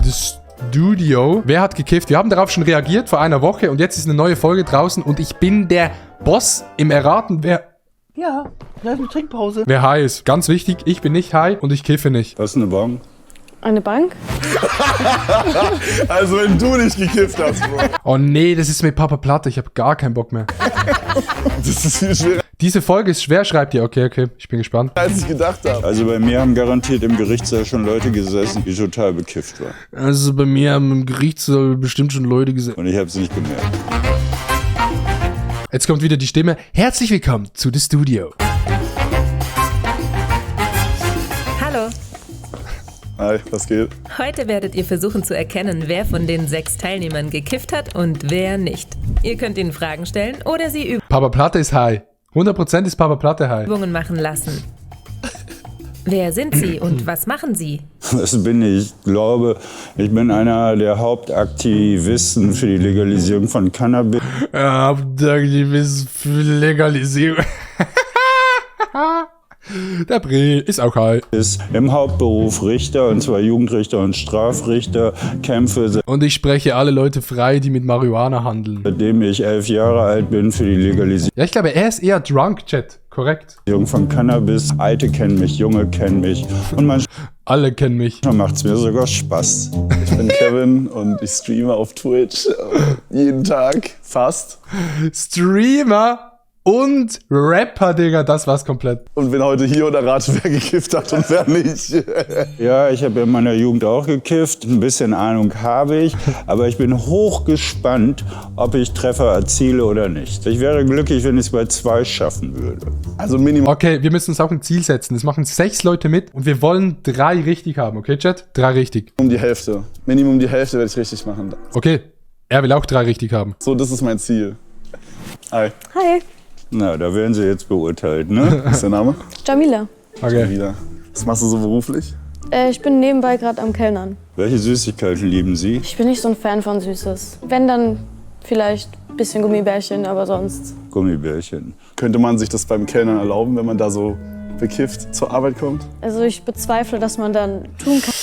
Das Studio. Wer hat gekifft? Wir haben darauf schon reagiert vor einer Woche und jetzt ist eine neue Folge draußen und ich bin der Boss im Erraten, wer eine Trinkpause. Wer high ist. Ganz wichtig, ich bin nicht high und ich kiffe nicht. Was ist eine Bank? Eine Bank? Also wenn du nicht gekifft hast, Bro. Oh nee, das ist mit Papa Platte, ich habe gar keinen Bock mehr. Das ist viel schwerer, Diese Folge ist schwer, schreibt ihr. Okay, ich bin gespannt. als ich gedacht habe. Also bei mir haben garantiert im Gerichtssaal schon Leute gesessen, die total bekifft waren. Also bei mir haben im Gerichtssaal bestimmt schon Leute gesagt. Und ich habe es nicht gemerkt. Jetzt kommt wieder die Stimme. Herzlich willkommen zu The Studio. Hallo, Hi, was geht? heute werdet ihr versuchen zu erkennen, wer von den 6 Teilnehmern gekifft hat und wer nicht. Ihr könnt ihnen Fragen stellen oder sie Papa Platte ist high. 100% ist Papa Platte high. Übungen machen lassen. Wer sind sie und was machen sie? Was bin ich? Ich glaube, ich bin einer der Hauptaktivisten für die Legalisierung von Cannabis. Hauptaktivist für Legalisierung. Der Bre ist auch high. Ist im Hauptberuf Richter, und zwar Jugendrichter und Strafrichter, kämpfe Und ich spreche alle Leute frei, die mit Marihuana handeln. seitdem ich 11 Jahre alt bin für die Legalisierung Ja, ich glaube, er ist eher drunk, Chat. Korrekt. von Cannabis. Alte kennen mich, Junge kennen mich und manchmal Alle kennen mich. macht es mir sogar Spaß. Ich bin Kevin und ich streame auf Twitch jeden Tag, fast. Streamer und Rapper, Digga, das war's komplett. Und bin heute hier und errate, wer gekifft hat und wer nicht. Ja, ich habe in meiner Jugend auch gekifft. Ein bisschen Ahnung habe ich. Aber ich bin hochgespannt, ob ich Treffer erziele oder nicht. Ich wäre glücklich, wenn ich es bei 2 schaffen würde. Also Minimum. Okay, wir müssen uns auch ein Ziel setzen. Es machen 6 Leute mit und wir wollen 3 richtig haben, okay, Chat? 3 richtig. Die Hälfte. Minimum die Hälfte werde ich richtig machen. Okay, er will auch 3 richtig haben. So, das ist mein Ziel. Hi, Hi, Na, da werden Sie jetzt beurteilt, ne? was ist der Name? Jamila. Okay. Wieder. Was machst du so beruflich? Ich bin nebenbei gerade am Kellnern. Welche Süßigkeiten lieben Sie? Ich bin nicht so ein Fan von Süßes. Wenn, dann vielleicht ein bisschen Gummibärchen, aber sonst. Gummibärchen. Könnte man sich das beim Kellnern erlauben, wenn man da so bekifft zur Arbeit kommt? Also ich bezweifle, dass man dann tun kann,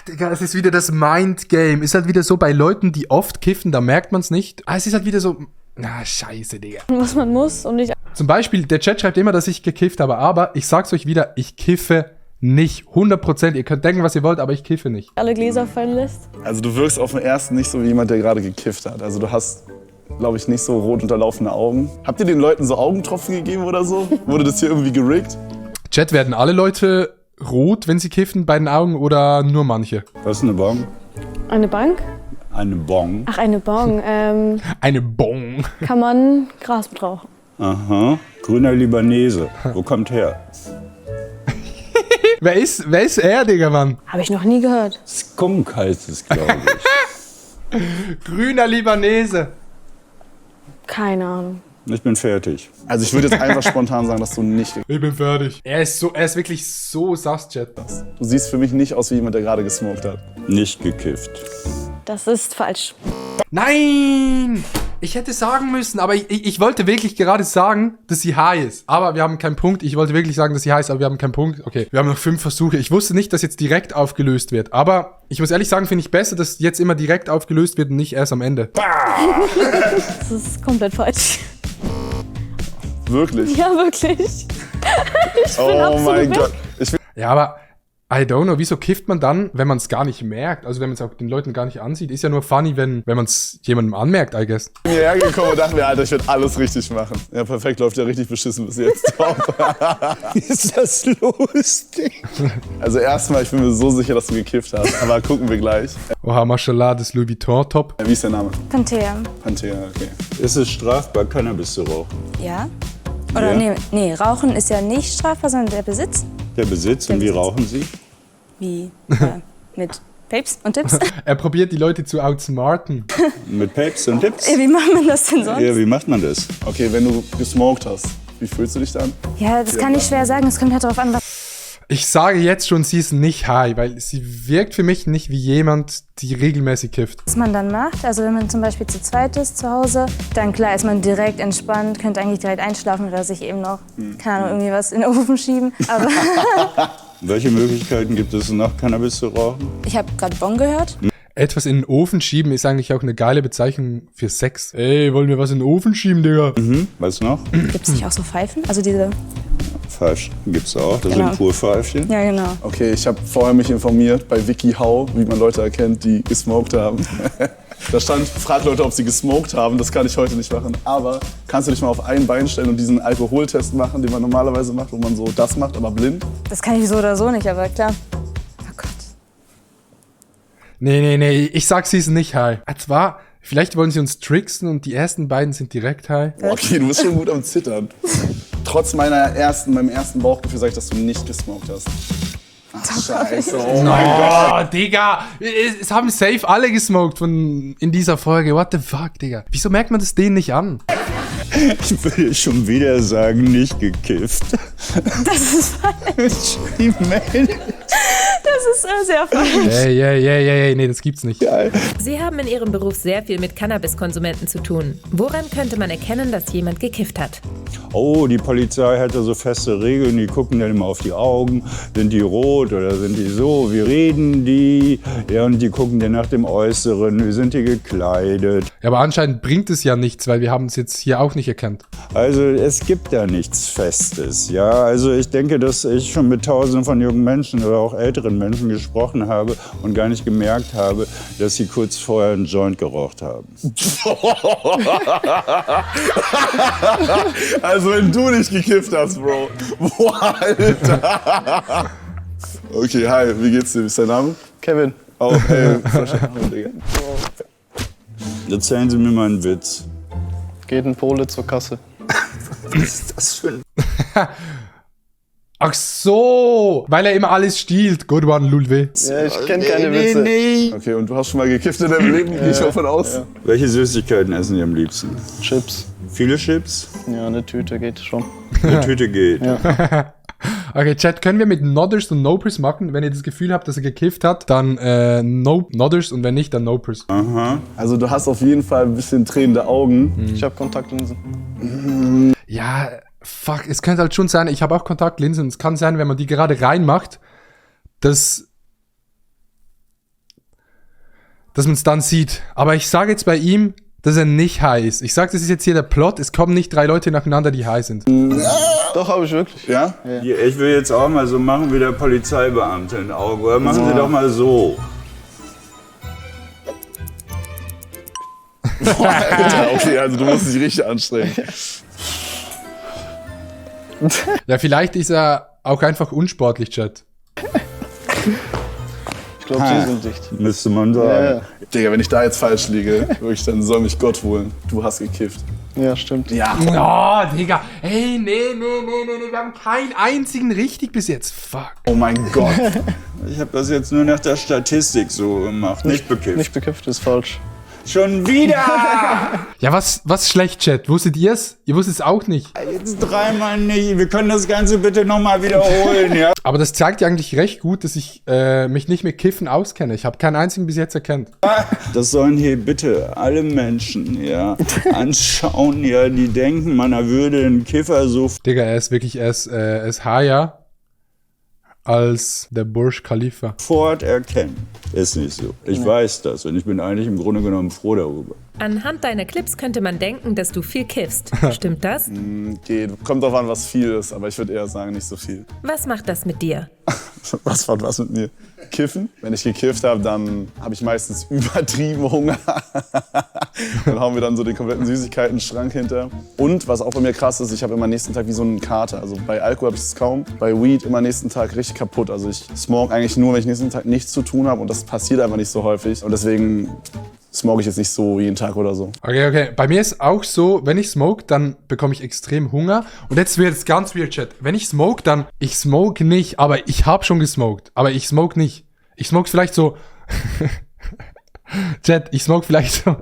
Digga, es ist wieder das Mind-Game. Ist halt wieder so bei Leuten, die oft kiffen, da merkt man es nicht. Es ist halt wieder so, na, scheiße, Digga. was man muss und nicht Zum Beispiel, der Chat schreibt immer, dass ich gekifft habe, aber ich sag's euch wieder, ich kiffe nicht. 100%. Ihr könnt denken, was ihr wollt, aber ich kiffe nicht. alle Gläser fallen lässt. Also du wirkst auf den ersten nicht so wie jemand, der gerade gekifft hat. Also du hast, glaube ich, nicht so rot unterlaufene Augen. Habt ihr den Leuten so Augentropfen gegeben oder so? Wurde das hier irgendwie geriggt? Chat, werden alle Leute rot, wenn sie kiffen, bei den Augen oder nur manche? Was ist eine Bong? Eine Bank? Eine Bong. Ach, eine Bong. Eine Bong. Kann man Gras mit rauchen. Aha. Grüner Libanese. Wo kommt her? Wer ist er, Digga, Mann? Habe ich noch nie gehört. Skunk heißt es, glaube ich. Grüner Libanese. Keine Ahnung. Ich bin fertig. Also ich würde jetzt einfach spontan sagen, dass du nicht gekifft Ich bin fertig. Er ist wirklich so sass, Chat. hast. Du siehst für mich nicht aus wie jemand, der gerade gesmoked hat. Nicht gekifft. Das ist falsch. Nein! Ich hätte sagen müssen, aber ich wollte wirklich gerade sagen, dass sie high ist. Aber wir haben keinen Punkt. Ich wollte wirklich sagen, dass sie high ist, aber wir haben keinen Punkt. Okay, wir haben noch 5 Versuche. Ich wusste nicht, dass jetzt direkt aufgelöst wird. Aber ich muss ehrlich sagen, finde ich besser, dass jetzt immer direkt aufgelöst wird und nicht erst am Ende. Das ist komplett falsch. Wirklich? Ja, wirklich. Oh mein Gott. Ja, aber I don't know, wieso kifft man dann, wenn man es gar nicht merkt? Also wenn man es auch den Leuten gar nicht ansieht. Ist ja nur funny, wenn man es jemandem anmerkt, I guess. Ich bin hierher gekommen und dachte mir, Alter, ich werde alles richtig machen. Ja, perfekt, läuft ja richtig beschissen bis jetzt. Top. Ist das lustig? Also erstmal, ich bin mir so sicher, dass du gekifft hast. Aber gucken wir gleich. Oha, Mashallah, das Louis Vuitton-Top. Wie ist der Name? Panthea. Panthea, okay. Ist es strafbar, Cannabis zu rauchen? Ja? Oder Ja. nee, Rauchen ist ja nicht strafbar, sondern der Besitz. Der Besitz, und wie rauchen Sie? Wie? Mit Papes und Tipps? Er probiert die Leute zu outsmarten. Mit Papes und Tipps? Wie macht man das denn sonst? Ja, wie macht man das? Okay, wenn du gesmoked hast, wie fühlst du dich dann? Ja, das kann ich schwer sagen. Es kommt halt darauf an, was. Ich sage jetzt schon, sie ist nicht high, weil sie wirkt für mich nicht wie jemand, die regelmäßig kifft. Was man dann macht, also wenn man zum Beispiel zu zweit ist zu Hause, dann klar ist man direkt entspannt, könnte eigentlich direkt einschlafen oder sich eben noch, keine Ahnung, irgendwie was in den Ofen schieben. Aber Welche Möglichkeiten gibt es noch, Cannabis zu rauchen? Ich habe gerade Bon gehört. Etwas in den Ofen schieben ist eigentlich auch eine geile Bezeichnung für Sex. Ey, wollen wir was in den Ofen schieben, Digga? Was noch? Gibt es nicht auch so Pfeifen? Also diese. Pfeifchen gibt's auch, das Genau. sind Purpfeifchen. Ja, genau. Okay, ich habe vorher mich informiert bei WikiHow, wie man Leute erkennt, die gesmoked haben. Da stand, frag Leute, ob sie gesmoked haben. Das kann ich heute nicht machen. Aber kannst du dich mal auf ein Bein stellen und diesen Alkoholtest machen, den man normalerweise macht, wo man so das macht, aber blind? Das kann ich so oder so nicht, aber klar. Oh Gott. Nee, ich sag, sie ist nicht high. Zwar, vielleicht wollen sie uns tricksen und die ersten beiden sind direkt high. Okay, du bist schon gut am Zittern. Trotz meinem ersten Bauchgefühl sag ich, dass du nicht gesmoked hast. Ach, scheiße, oh mein Gott. Oh, Digga, es haben safe alle gesmoked in dieser Folge. What the fuck, Digga? Wieso merkt man das denen nicht an? Ich würde schon wieder sagen, nicht gekifft. Das ist falsch. Die Mail. Das ist sehr falsch. Ey, nee, das gibt's nicht. Sie haben in ihrem Beruf sehr viel mit Cannabiskonsumenten zu tun. Woran könnte man erkennen, dass jemand gekifft hat? Oh, die Polizei hat da so feste Regeln, die gucken dann immer auf die Augen. Sind die rot oder sind die so? Wie reden die? Ja, und die gucken dann nach dem Äußeren. Wie sind die gekleidet? Ja, aber anscheinend bringt es ja nichts, weil wir haben es jetzt hier auch nicht erkannt. Also es gibt da nichts Festes. Ja, also ich denke, dass ich schon mit Tausenden von jungen Menschen oder auch älteren Menschen gesprochen habe und gar nicht gemerkt habe, dass sie kurz vorher einen Joint geraucht haben. Also wenn du nicht gekifft hast, Bro. Boah, Alter. Okay, hi, wie geht's dir? Wie ist dein Name? Kevin. Oh, ey, verstanden, Digga. Erzählen Sie mir mal einen Witz. Geht ein Pole zur Kasse. Was ist das für ein... Ach so, weil er immer alles stiehlt. Good one, Lulwe. Ja, ich kenne keine Witze. Okay, und du hast schon mal gekifft in deinem Leben? Gehe ich davon aus? Ja. Welche Süßigkeiten essen Sie am liebsten? Chips. Viele Chips? Ja, eine Tüte geht schon. Eine Tüte geht. Okay, Chat, können wir mit Nodders und Nopers machen? Wenn ihr das Gefühl habt, dass er gekifft hat, dann Nodders und wenn nicht, dann Nopers. Aha. Also du hast auf jeden Fall ein bisschen tränende Augen. Ich habe Kontaktlinsen. Ja, fuck, es könnte halt schon sein, ich habe auch Kontaktlinsen. Es kann sein, wenn man die gerade reinmacht, dass man es dann sieht. Aber ich sage jetzt bei ihm, dass er nicht high ist. Ich sage, das ist jetzt hier der Plot. Es kommen nicht 3 Leute nacheinander, die high sind. Doch, habe ich wirklich. Ja? Hier, ich will jetzt auch mal so machen wie der Polizeibeamte in Augen. Oder machen Sie doch mal so. Boah, Alter, okay, also du musst dich richtig anstrengen. Ja, vielleicht ist er auch einfach unsportlich, Chat. Ich glaube, sie sind dicht. Müsste man sagen. Ja, Digga, wenn ich da jetzt falsch liege, wirklich, dann soll mich Gott holen. Du hast gekifft. ja, stimmt. Ja. Oh, Digga. Ey, nee. Wir haben keinen einzigen richtig bis jetzt. Fuck. Oh mein Gott. Ich habe das jetzt nur nach der Statistik so gemacht. Nicht bekifft. Nicht bekifft ist falsch. Schon wieder! Ja, was schlecht, Chat? Wusstet ihr's? Ihr wusstet es auch nicht. Jetzt dreimal nicht. Wir können das Ganze bitte nochmal wiederholen, ja? Aber das zeigt ja eigentlich recht gut, dass ich mich nicht mit Kiffen auskenne. Ich habe keinen einzigen bis jetzt erkannt. Das sollen hier bitte alle Menschen, ja, anschauen, ja, die denken, man würde einen Kiffer so Digga, er ist higher als der Burj Khalifa. sofort erkennen. Ist nicht so. Ich weiß das und ich bin eigentlich im Grunde genommen froh darüber. Anhand deiner Clips könnte man denken, dass du viel kiffst. Stimmt das? Geht. Kommt drauf an, was viel ist, aber ich würde eher sagen, nicht so viel. Was macht das mit dir? Was macht was mit mir? Kiffen. Wenn ich gekifft habe, dann habe ich meistens übertrieben Hunger. Dann hauen wir dann so den kompletten Süßigkeiten-Schrank hinter. Und was auch bei mir krass ist, ich habe immer nächsten Tag wie so einen Kater. Also bei Alkohol habe ich es kaum. Bei Weed immer nächsten Tag richtig kaputt. Also ich smoke eigentlich nur, wenn ich nächsten Tag nichts zu tun habe. Und das passiert einfach nicht so häufig. Und deswegen smoke ich jetzt nicht so jeden Tag oder so. Okay. Bei mir ist auch so, wenn ich smoke, dann bekomme ich extrem Hunger. Und jetzt wird es ganz weird, Chat. Wenn ich smoke, dann, ich smoke nicht, aber ich habe schon gesmoked. Aber ich smoke nicht. Ich smoke vielleicht so, Chat, ich smoke vielleicht so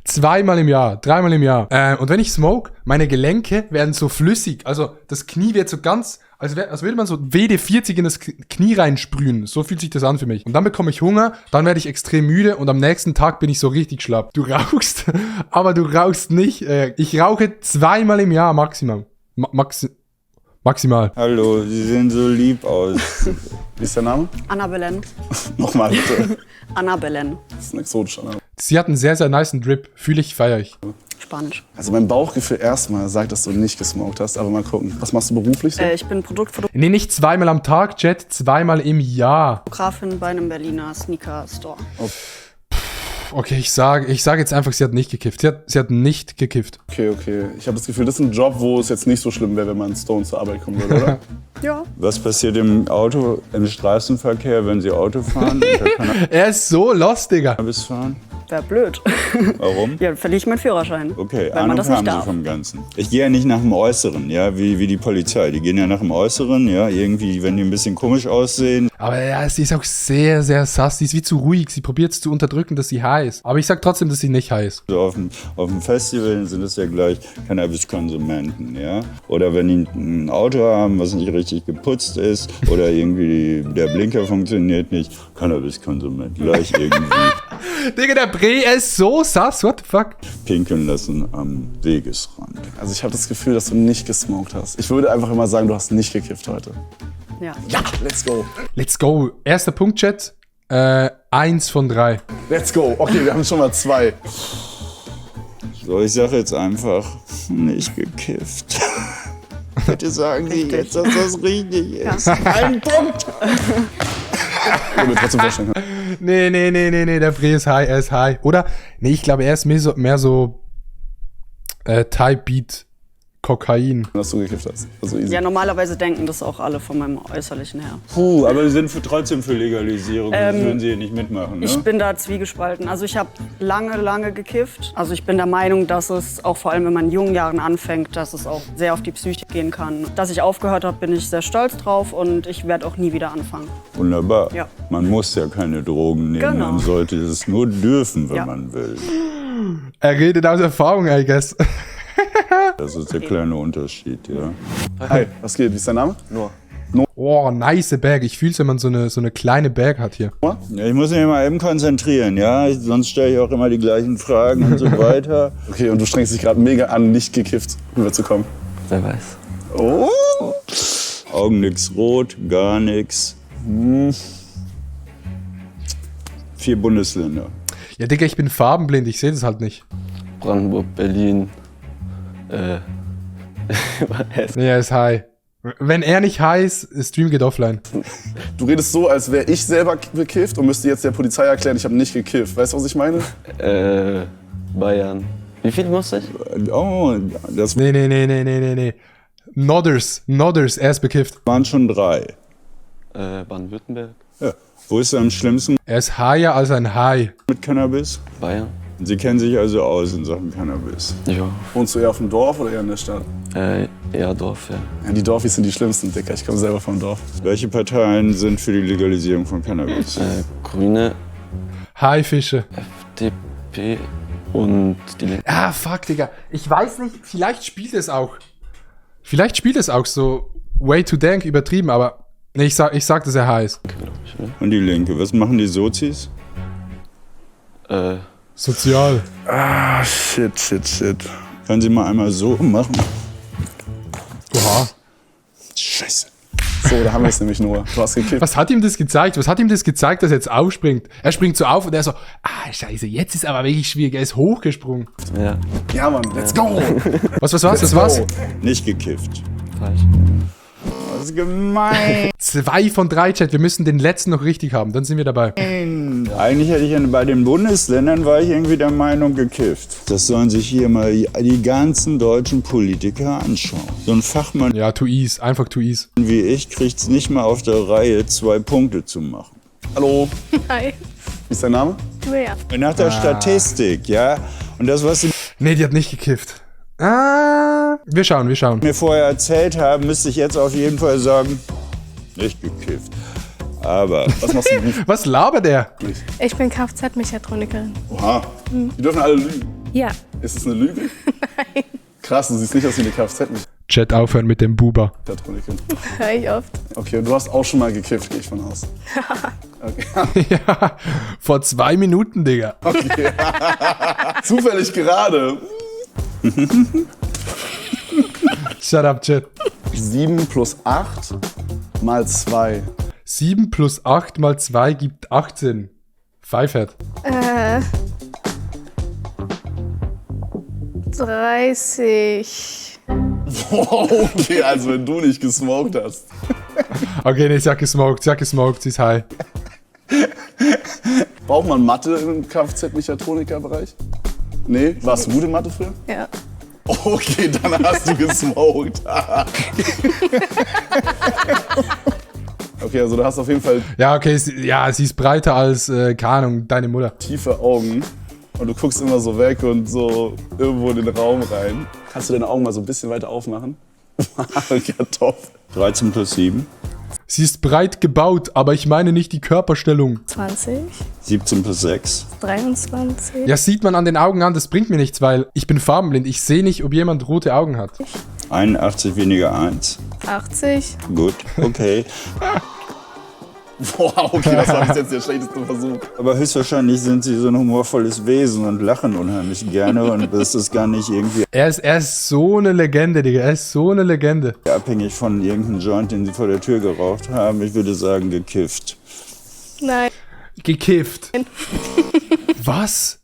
2-mal im Jahr, 3-mal im Jahr. Und wenn ich smoke, meine Gelenke werden so flüssig. Also das Knie wird so ganz, als würde man so WD-40 in das Knie reinsprühen. So fühlt sich das an für mich. Und dann bekomme ich Hunger, dann werde ich extrem müde und am nächsten Tag bin ich so richtig schlapp. Du rauchst, aber du rauchst nicht. Ich rauche 2-mal im Jahr Maximum. Maximal. Hallo, Sie sehen so lieb aus. Wie ist der Name? Anna Belen. Nochmal bitte. Anna Belen. Das ist ein exotischer Name. Sie hat einen sehr, sehr nicen Drip. Fühle ich, feiere ich. Spanisch. Also mein Bauchgefühl erstmal sagt, dass du nicht gesmoked hast, aber mal gucken. Was machst du beruflich so? Ich bin Produktfotografin Nee, nicht zweimal am Tag, Jet, zweimal im Jahr. bei einem Berliner Sneaker-Store. Okay, ich sag jetzt einfach, sie hat nicht gekifft. Sie hat nicht gekifft. Okay. Ich habe das Gefühl, das ist ein Job, wo es jetzt nicht so schlimm wäre, wenn man in Stone zur Arbeit kommen würde, oder? Ja. Was passiert im Auto, im Straßenverkehr, wenn Sie Auto fahren? Unter Er ist so lost, Digga. Cannabis fahren? Wäre blöd. Warum? Ja, verliere ich meinen Führerschein. Okay, Weil man Ahnung das nicht haben Sie darf. vom Ganzen. Ich gehe ja nicht nach dem Äußeren, ja, wie die Polizei. Die gehen ja nach dem Äußeren, ja, irgendwie, wenn die ein bisschen komisch aussehen. Aber ja, sie ist auch sehr, sehr sass. Sie ist wie zu ruhig. Sie probiert es zu unterdrücken, dass sie high ist. Aber ich sag trotzdem, dass sie nicht high ist. So auf dem Festival sind es ja gleich Cannabiskonsumenten, ja. Oder wenn die ein Auto haben, was nicht richtig geputzt ist, oder irgendwie der Blinker funktioniert nicht, Cannabiskonsument, gleich irgendwie Digga, der Bre, er ist so sass. What the fuck? pinkeln lassen am Wegesrand. Also ich habe das Gefühl, dass du nicht gesmoked hast. Ich würde einfach immer sagen, du hast nicht gekifft heute. Ja. Let's go. Let's go. Erster Punkt, Chat. 1 von 3. Let's go. Okay, wir haben schon mal 2. So, ich sage jetzt einfach, nicht gekifft. Bitte sagen Sie jetzt, dass das richtig ist. Ein Punkt! Ich mir trotzdem vorstellen können. Nee, der Bre ist high, er ist high. Oder? Nee, ich glaube, er ist mehr so Type Beat Kokain. Dass du gekifft hast. Also easy. Ja, normalerweise denken das auch alle von meinem Äußerlichen her. Puh, aber Sie sind trotzdem für Legalisierung, das würden Sie hier nicht mitmachen, ne? Ich bin da zwiegespalten. Also ich habe lange gekifft. Also ich bin der Meinung, dass es auch vor allem, wenn man in jungen Jahren anfängt, dass es auch sehr auf die Psyche gehen kann. Dass ich aufgehört habe, bin ich sehr stolz drauf und ich werde auch nie wieder anfangen. Wunderbar. Ja. Man muss ja keine Drogen nehmen, Genau. man sollte es nur dürfen, wenn Ja. man will. Er redet aus Erfahrung, I guess. Das ist der kleine Unterschied, ja. Hi, was geht? Wie ist dein Name? Nur. Oh, nice Bag. Ich fühl's, wenn man so eine kleine Bag hat hier. Ja, ich muss mich mal eben konzentrieren, ja. Sonst stelle ich auch immer die gleichen Fragen und so weiter. Okay, und du strengst dich gerade mega an, nicht gekifft rüberzukommen. Wer weiß. Oh. Augen nix rot, gar nix. 4 Bundesländer. Ja, Digga, ich bin farbenblind. Ich sehe das halt nicht. Brandenburg, Berlin. Nee, er ist high. Wenn er nicht high ist, Stream geht offline. Du redest so, als wäre ich selber bekifft und müsste jetzt der Polizei erklären, ich habe nicht gekifft. Weißt du, was ich meine? Bayern. Wie viel musste ich? Oh, das Nee. Nodders, er ist bekifft. waren schon 3. Baden-Württemberg. Ja. Wo ist er am schlimmsten Er ist higher als ein High. mit Cannabis? Bayern. Sie kennen sich also aus in Sachen Cannabis. Ja. Wohnst du eher auf dem Dorf oder eher in der Stadt? Eher Dorf, ja. Ja, die Dorfis sind die schlimmsten, Dicker. Ich komme selber vom Dorf. Welche Parteien sind für die Legalisierung von Cannabis? Grüne, High-Fische. FDP und die Linke. Ah, fuck, Digga. Ich weiß nicht, vielleicht spielt es auch so way too dank übertrieben, aber nee, ich sag, dass er high ist. Glaub ich, ne? Und die Linke. Was machen die Sozis? Sozial. Ah, shit. Können Sie mal einmal so machen? Oha. Scheiße. So, da haben wir es nämlich nur. Du hast gekifft. Was hat ihm das gezeigt? Dass er jetzt aufspringt? Er springt so auf und er so, scheiße, jetzt ist aber wirklich schwierig. Er ist hochgesprungen. Ja, Ja, Mann, let's go. Was war's? Das war's? Nicht gekifft. falsch. Das ist gemein. 2 von 3, Chat. Wir müssen den letzten noch richtig haben. Dann sind wir dabei. Eigentlich hätte ich bei den Bundesländern war ich irgendwie der Meinung gekifft. Das sollen sich hier mal die ganzen deutschen Politiker anschauen. So ein Fachmann Ja, too easy. Einfach too easy. wie ich kriegt's nicht mal auf der Reihe, 2 Punkte zu machen. Hallo, Hi. wie ist dein Name? Julia. Nach der Statistik, ja. Und das, was Sie Nee, die hat nicht gekifft. Wir schauen. mir vorher erzählt haben, müsste ich jetzt auf jeden Fall sagen, nicht gekifft. Aber Was machst du beruflich? Was labert er? Ich bin Kfz-Mechatronikerin. Oha, die dürfen alle lügen. Ja, Ist es eine Lüge? Nein. Krass, du siehst nicht aus wie eine Kfz-Mechatronikin. Chat aufhören mit dem Buba. Hör ich oft. Okay, und du hast auch schon mal gekifft, gehe ich von aus. Okay. Ja, vor 2 Minuten, Digga. Zufällig gerade. Shut up, Chat. 7 plus 8 mal 2. 7 plus 8 mal 2 gibt 18. Pfeifert. 30. Okay, also wenn du nicht gesmoked hast. Okay, nee, sie hat gesmoked, sie ist high. Braucht man Mathe im Kfz-Mechatroniker-Bereich? Nee? Warst du gut in Mathe früher? Ja. Okay, dann hast du gesmoked. Okay, also du hast auf jeden Fall Ja, okay, sie ist breiter als, keine Ahnung, deine Mutter. tiefe Augen und du guckst immer so weg und so irgendwo in den Raum rein. Kannst du deine Augen mal so ein bisschen weiter aufmachen? Kartoffel. 13 plus 7. Sie ist breit gebaut, aber ich meine nicht die Körperstellung. 20. 17 plus 6. 23. Ja, sieht man an den Augen an, das bringt mir nichts, weil ich bin farbenblind. Ich sehe nicht, ob jemand rote Augen hat. 81 weniger 1. 80. Gut, okay. Boah, okay, das war bis jetzt der schlechteste Versuch. Aber höchstwahrscheinlich sind sie so ein humorvolles Wesen und lachen unheimlich gerne und das ist gar nicht irgendwie Er ist so eine Legende, Digga. Er ist so eine Legende. abhängig von irgendeinem Joint, den sie vor der Tür geraucht haben. Ich würde sagen, gekifft. Nein. Gekifft. Was?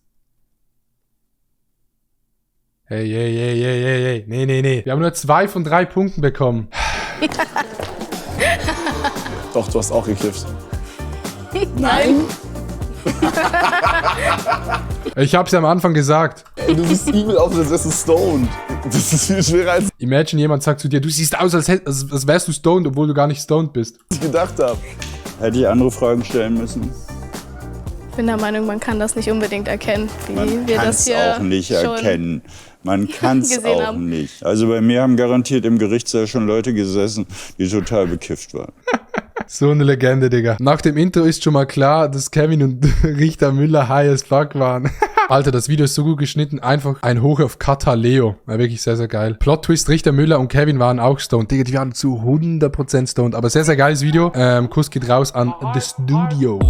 Hey. Nee. Wir haben nur 2 von 3 Punkten bekommen. Doch, du hast auch gekifft. Nein. Ich hab's ja am Anfang gesagt. Ey, du siehst übel aus, als wärst du stoned. Das ist viel schwerer, als Imagine, jemand sagt zu dir, du siehst aus, als wärst du stoned, obwohl du gar nicht stoned bist. ich gedacht habe. Hätte ich andere Fragen stellen müssen? Ich bin der Meinung, man kann das nicht unbedingt erkennen, wie Man wir kann das es hier auch nicht schon erkennen. Man kann es gesehen auch haben. nicht. Also bei mir haben garantiert im Gerichtssaal schon Leute gesessen, die total bekifft waren. So eine Legende, Digga. Nach dem Intro ist schon mal klar, dass Kevin und Richter Müller high as fuck waren. Alter, das Video ist so gut geschnitten. Einfach ein Hoch auf Kata Leo. War wirklich sehr, sehr geil. Plot-Twist, Richter Müller und Kevin waren auch stoned. Digga, die waren zu 100% stoned. Aber sehr, sehr geiles Video. Kuss geht raus an The Studio.